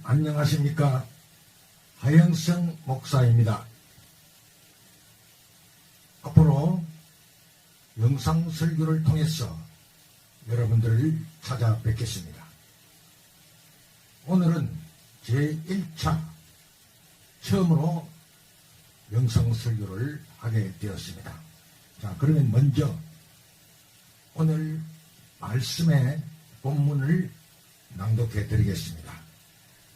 안녕하십니까. 하영성 목사입니다. 앞으로 영상 설교를 통해서 여러분들을 찾아뵙겠습니다. 오늘은 제1차 처음으로 영상 설교를 하게 되었습니다. 자, 그러면 먼저 오늘 말씀의 본문을 낭독해 드리겠습니다.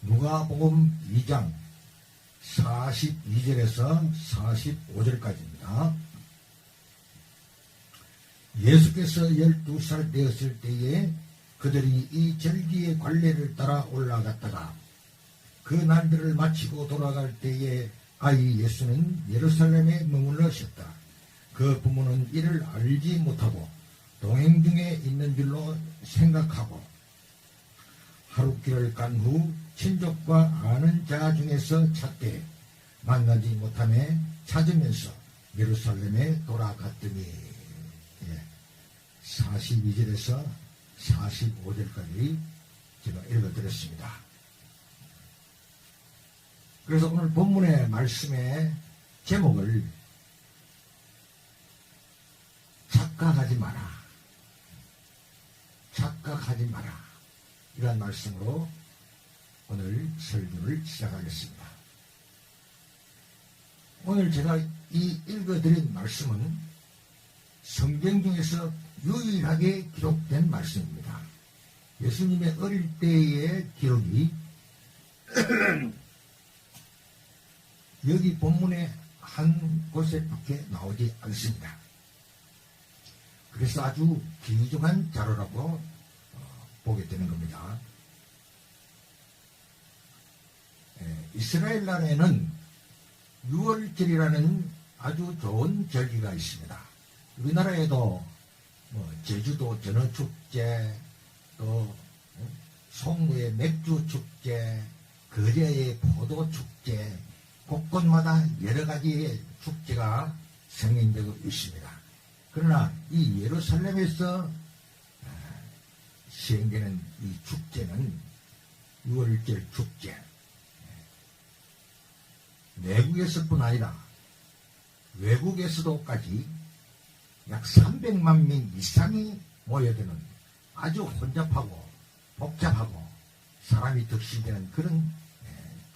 누가복음 2장 42절에서 45절까지입니다. 예수께서 12살 되었을 때에 그들이 이 절기의 관례를 따라 올라갔다가 그 날들을 마치고 돌아갈 때에 아이 예수는 예루살렘에 머물러셨다. 그 부모는 이를 알지 못하고 동행 중에 있는 줄로 생각하고 하룻길을 간 후 친족과 아는 자 중에서 찾되 만나지 못하며 찾으면서 예루살렘에 돌아갔더니 42절에서 45절까지 제가 읽어드렸습니다. 그래서 오늘 본문의 말씀의 제목을 착각하지 마라. 착각하지 마라. 이런 말씀으로 오늘 설교를 시작하겠습니다. 오늘 제가 이 읽어드린 말씀은 성경 중에서 유일하게 기록된 말씀입니다. 예수님의 어릴 때의 기록이 여기 본문의 한 곳에밖에 나오지 않습니다. 그래서 아주 귀중한 자료라고 보게 되는 겁니다. 이스라엘 나라에는 6월절이라는 아주 좋은 절기가 있습니다. 우리나라에도 제주도 전어축제, 또 송도의 맥주축제, 거제의 포도축제, 곳곳마다 여러 가지의 축제가 생긴되고 있습니다. 그러나 이 예루살렘에서 시행되는 이 축제는 6월절 축제, 내국에서뿐 아니라 외국에서도까지 약 300만 명 이상이 모여드는 아주 혼잡하고 복잡하고 사람이 득실되는 그런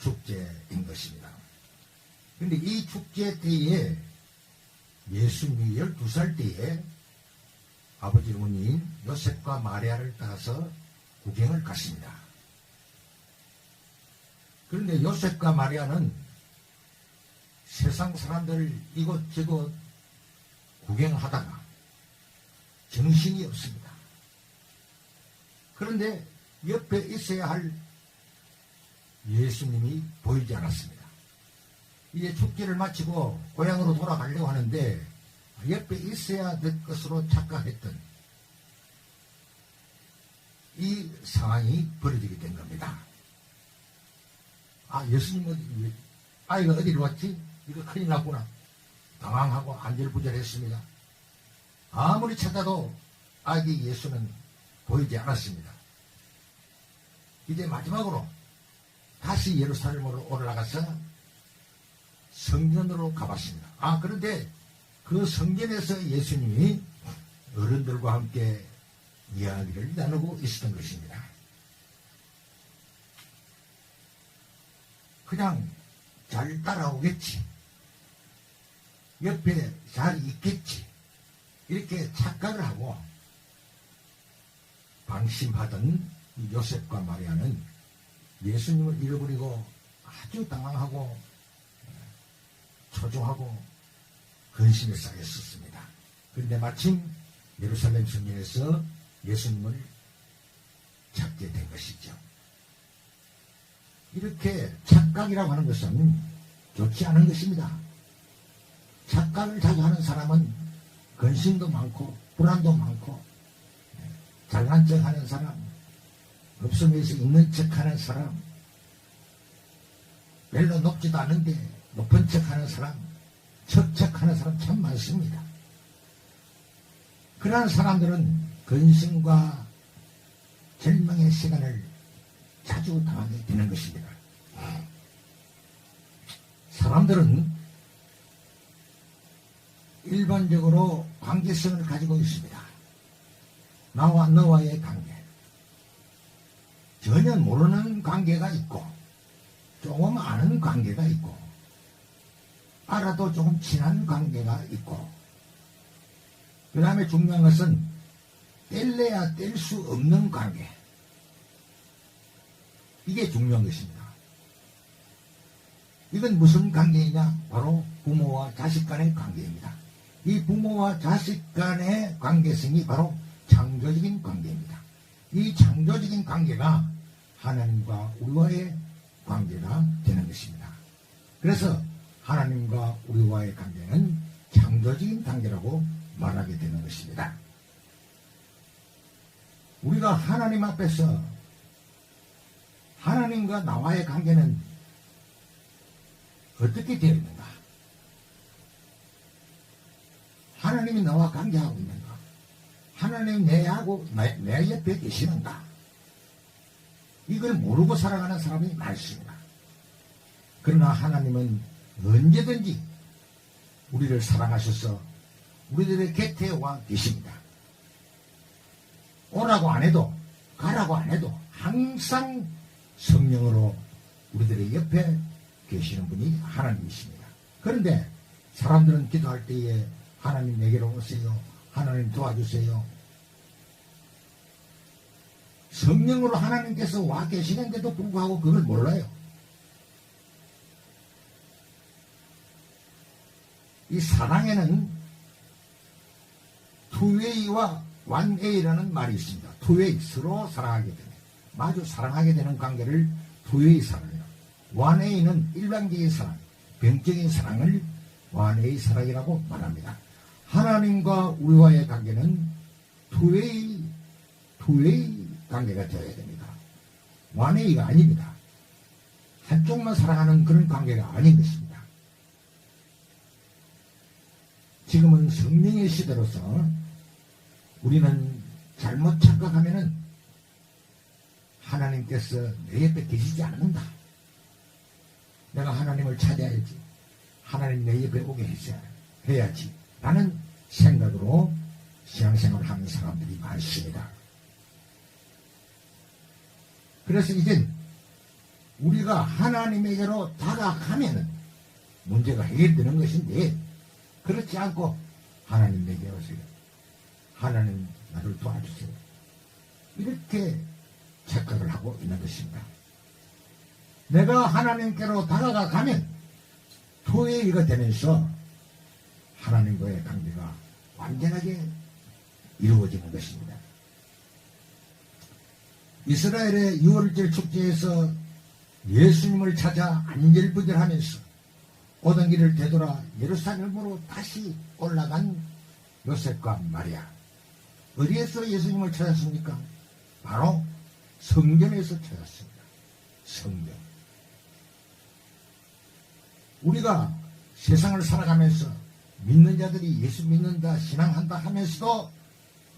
축제인 것입니다. 그런데 이 축제 때에 예수님이 12살 때에 아버지 어머니인 요셉과 마리아를 따라서 구경을 갔습니다. 그런데 요셉과 마리아는 세상 사람들 이곳저곳 구경하다가 정신이 없습니다. 그런데 옆에 있어야 할 예수님이 보이지 않았습니다. 이제 축제를 마치고 고향으로 돌아가려고 하는데 옆에 있어야 될 것으로 착각했던 이 상황이 벌어지게 된 겁니다. 아, 예수님은 아이가 어디로 왔지? 이거 큰일 났구나. 당황하고 안절부절했습니다. 아무리 찾아도 아기 예수는 보이지 않았습니다. 이제 마지막으로 다시 예루살렘으로 올라가서 성전으로 가봤습니다. 아, 그런데 그 성전에서 예수님이 어른들과 함께 이야기를 나누고 있었던 것입니다. 그냥 잘 따라오겠지. 옆에 잘 있겠지. 이렇게 착각을 하고 방심하던 요셉과 마리아는 예수님을 잃어버리고 아주 당황하고 초조하고 근심에 쌓였었습니다. 그런데 마침 예루살렘 성전에서 예수님을 찾게 된 것이죠. 이렇게 착각이라고 하는 것은 좋지 않은 것입니다. 착각을 자주 하는 사람은 근심도 많고 불안도 많고 잘난 척하는 사람, 없으면서 있는 척하는 사람, 별로 높지도 않은데 높은 척하는 사람, 척척하는 사람 참 많습니다. 그러한 사람들은 근심과 절망의 시간을 자주 당하게 되는 것입니다. 사람들은 일반적으로 관계성을 가지고 있습니다. 나와 너와의 관계. 전혀 모르는 관계가 있고, 조금 아는 관계가 있고, 알아도 조금 친한 관계가 있고, 그 다음에 중요한 것은 뗄래야 뗄 수 없는 관계. 이게 중요한 것입니다. 이건 무슨 관계이냐? 바로 부모와 자식 간의 관계입니다. 이 부모와 자식 간의 관계성이 바로 창조적인 관계입니다. 이 창조적인 관계가 하나님과 우리와의 관계가 되는 것입니다. 그래서 하나님과 우리와의 관계는 창조적인 관계라고 말하게 되는 것입니다. 우리가 하나님 앞에서 하나님과 나와의 관계는 어떻게 되어 있는가? 하나님이 나와 관계하고 있는가? 하나님이 내 옆에 계시는가? 이걸 모르고 살아가는 사람이 많습니다. 그러나 하나님은 언제든지 우리를 사랑하셔서 우리들의 곁에 와 계십니다. 오라고 안 해도 가라고 안 해도 항상 성령으로 우리들의 옆에 계시는 분이 하나님이십니다. 그런데 사람들은 기도할 때에 하나님 내게로 오세요. 하나님 도와주세요. 성령으로 하나님께서 와 계시는데도 불구하고 그걸 몰라요. 이 사랑에는 투웨이와 원웨이라는 말이 있습니다. 투웨이, 서로 사랑하게 되는, 마주 사랑하게 되는 관계를 투웨이 사랑이에요. 원웨이는 일반적인 사랑, 병적인 사랑을 원웨이 사랑이라고 말합니다. 하나님과 우리와의 관계는 투웨이 관계가 되어야 됩니다. 원웨이가 아닙니다. 한쪽만 사랑하는 그런 관계가 아닌 것입니다. 지금은 성령의 시대로서 우리는 잘못 착각하면은 하나님께서 내 옆에 계시지 않는다. 내가 하나님을 찾아야지. 하나님 내 옆에 오게 해야지. 라는 생각으로 신앙생활을 하는 사람들이 많습니다. 그래서 이제 우리가 하나님에게로 다가가면은 문제가 해결되는 것인데, 그렇지 않고 하나님 내게 오세요. 하나님 나를 도와주세요. 이렇게 착각을 하고 있는 것입니다. 내가 하나님께로 다가가면 토웨이가 되면서 하나님과의 관계가 완전하게 이루어지는 것입니다. 이스라엘의 6월절 축제에서 예수님을 찾아 안절부절하면서 오던 길을 되돌아 예루살렘으로 다시 올라간 요셉과 마리아. 어디에서 예수님을 찾았습니까? 바로 성전에서 찾았습니다. 성전. 우리가 세상을 살아가면서 믿는 자들이 예수 믿는다, 신앙한다 하면서도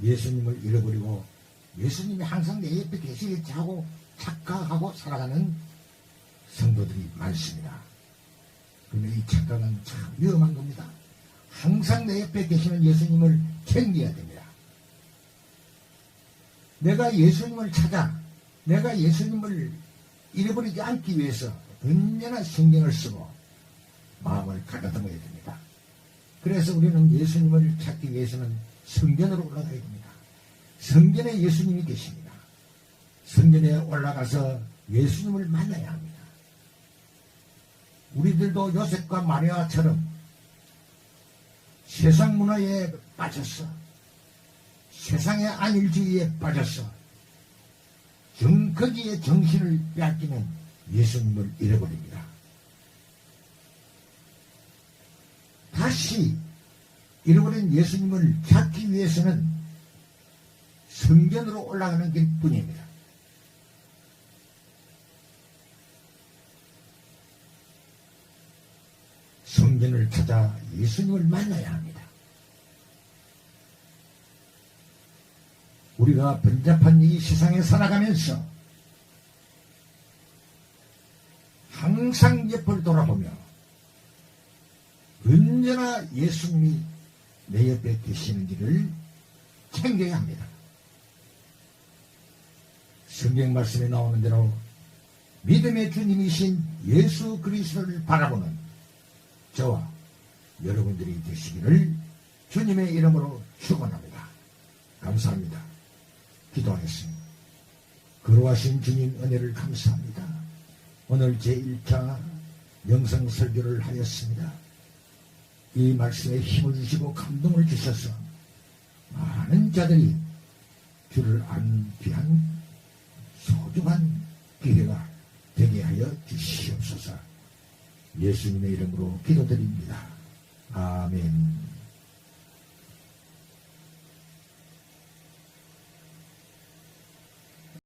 예수님을 잃어버리고 예수님이 항상 내 옆에 계시겠지 하고 착각하고 살아가는 성도들이 많습니다. 그런데 이 착각은 참 위험한 겁니다. 항상 내 옆에 계시는 예수님을 챙겨야 됩니다. 내가 예수님을 찾아, 내가 예수님을 잃어버리지 않기 위해서 언제나 신경을 쓰고 마음을 가다듬어야 됩니다. 그래서 우리는 예수님을 찾기 위해서는 성전으로 올라가야 됩니다. 성전에 예수님이 계십니다. 성전에 올라가서 예수님을 만나야 합니다. 우리들도 요셉과 마리아처럼 세상 문화에 빠졌어. 세상의 안일주의에 빠졌어. 거기에 정신을 빼앗기면 예수님을 잃어버립니다. 다시 잃어버린 예수님을 찾기 위해서는 성전으로 올라가는 길뿐입니다. 성전을 찾아 예수님을 만나야 합니다. 우리가 번잡한 이 세상에 살아가면서 항상 옆을 돌아보며 언제나 예수님이 내 옆에 계시는지를 챙겨야 합니다. 성경 말씀에 나오는 대로 믿음의 주님이신 예수 그리스도를 바라보는 저와 여러분들이 되시기를 주님의 이름으로 축원합니다. 감사합니다. 기도하겠습니다. 거룩하신 주님 은혜를 감사합니다. 오늘 제1차 영상 설교를 하였습니다. 이 말씀에 힘을 주시고 감동을 주셔서 많은 자들이 주를 아는 귀한 소중한 기회가 되게 하여 주시옵소서. 예수님의 이름으로 기도드립니다. 아멘.